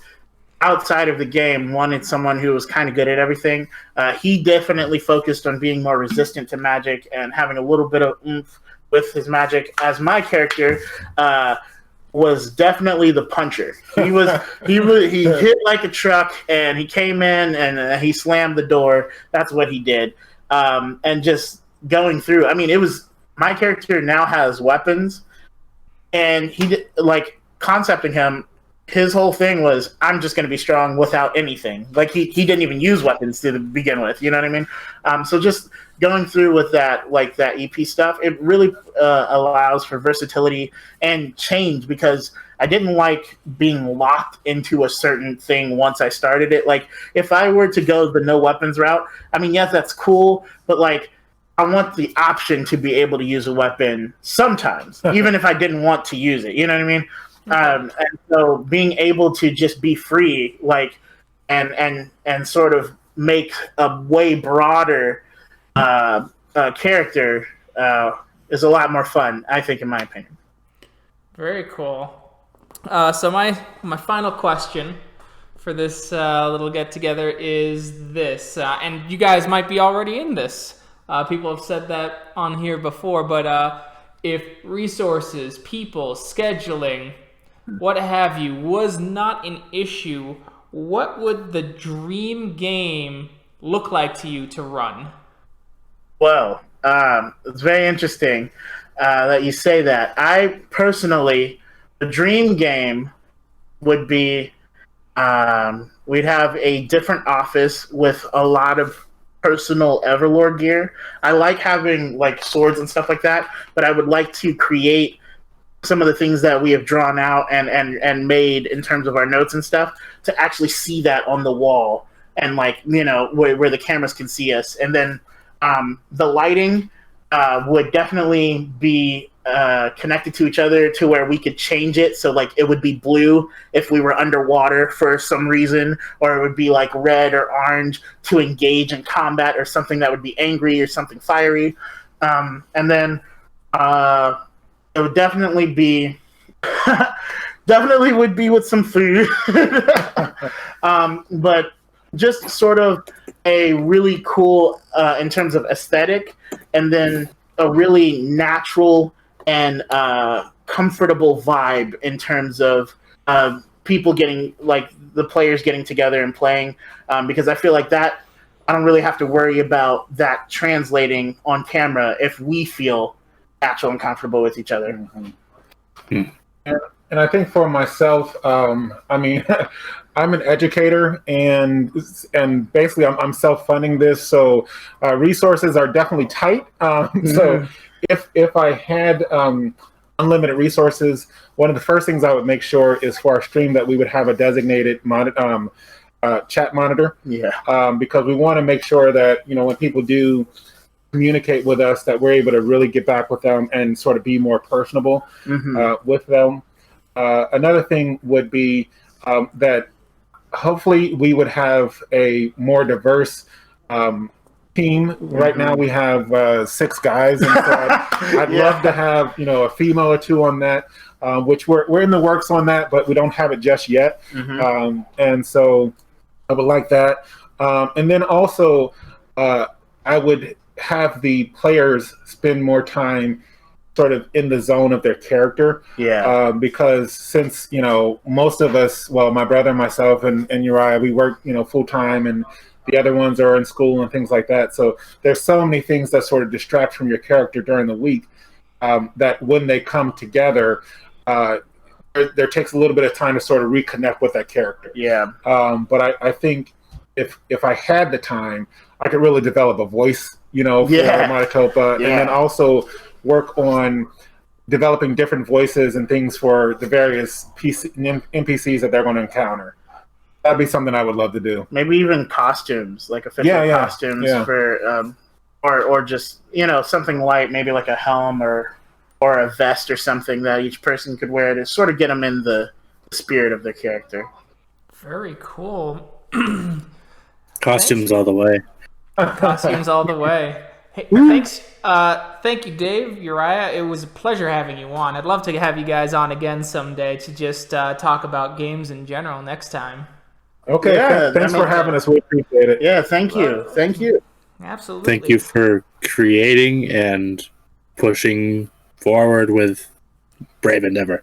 outside of the game, wanted someone who was kind of good at everything. He definitely focused on being more resistant to magic and having a little bit of oomph with his magic. As my character was definitely the puncher. He hit like a truck, and he came in and he slammed the door. That's what he did. And just going through, I mean, it was. My character now has weapons, and concepting him, his whole thing was, I'm just going to be strong without anything. Like, he didn't even use weapons to begin with, you know what I mean? So just going through with that, like that EP stuff, it really allows for versatility and change, because I didn't like being locked into a certain thing once I started it. Like, if I were to go the no weapons route, I mean, yes, that's cool, but like, I want the option to be able to use a weapon sometimes, even if I didn't want to use it. You know what I mean? And so being able to just be free, like, and sort of make a way broader character is a lot more fun, I think, in my opinion. Very cool. So my final question for this little get together is this, and you guys might be already in this. People have said that on here before, but if resources, people, scheduling, what have you, was not an issue, what would the dream game look like to you to run? Well, it's very interesting that you say that. I personally, the dream game would be, we'd have a different office with a lot of personal EverLore gear. I like having like swords and stuff like that, but I would like to create some of the things that we have drawn out and made in terms of our notes and stuff to actually see that on the wall, and like, where the cameras can see us. And then the lighting would definitely be connected to each other to where we could change it. So like it would be blue if we were underwater for some reason, or it would be like red or orange to engage in combat, or something that would be angry or something fiery. And then it would definitely be definitely would be with some food. But just sort of a really cool in terms of aesthetic, and then a really natural and comfortable vibe in terms of people getting, like, the players getting together and playing, because I feel like that I don't really have to worry about that translating on camera if we feel natural and comfortable with each other. And I think for myself, I mean, I'm an educator, and basically I'm self-funding this, so resources are definitely tight. So if I had unlimited resources, one of the first things I would make sure is for our stream that we would have a designated chat monitor. Because we want to make sure that, when people do communicate with us, that we're able to really get back with them and sort of be more personable with them. Another thing would be that hopefully we would have a more diverse team. Right now we have 6 guys, and so I'd love to have a female or 2 on that, which we're in the works on that, but we don't have it just yet. And so I would like that. And then also I would have the players spend more time sort of in the zone of their character. Because since, most of us, well, my brother, myself, and Uriah, we work, full time, and the other ones are in school and things like that. So there's so many things that sort of distract from your character during the week, that when they come together, there takes a little bit of time to sort of reconnect with that character. But I think if I had the time, I could really develop a voice, for Matatopa, and then also work on developing different voices and things for the various NPCs that they're going to encounter. That'd be something I would love to do. Maybe even costumes, like official costumes for, or just something light, maybe like a helm or a vest or something that each person could wear to sort of get them in the spirit of their character. Very cool. Costumes all the way. Costumes all the way. Hey, thanks. Thank you, Dave, Uriah. It was a pleasure having you on. I'd love to have you guys on again someday to just talk about games in general next time. Okay, thanks for having us. We appreciate it. Yeah, thank you. Thank you. Absolutely. Thank you for creating and pushing forward with brave endeavor.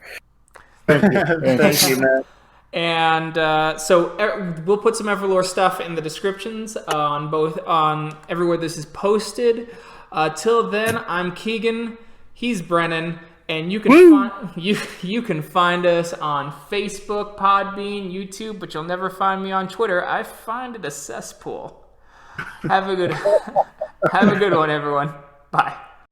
Thank you. Thank you, man. And so we'll put some EverLore stuff in the descriptions on everywhere this is posted. Till then, I'm Keegan. He's Brennan, and you can find us on Facebook, Podbean, YouTube, but you'll never find me on Twitter. I find it a cesspool. Have a good one, everyone. Bye.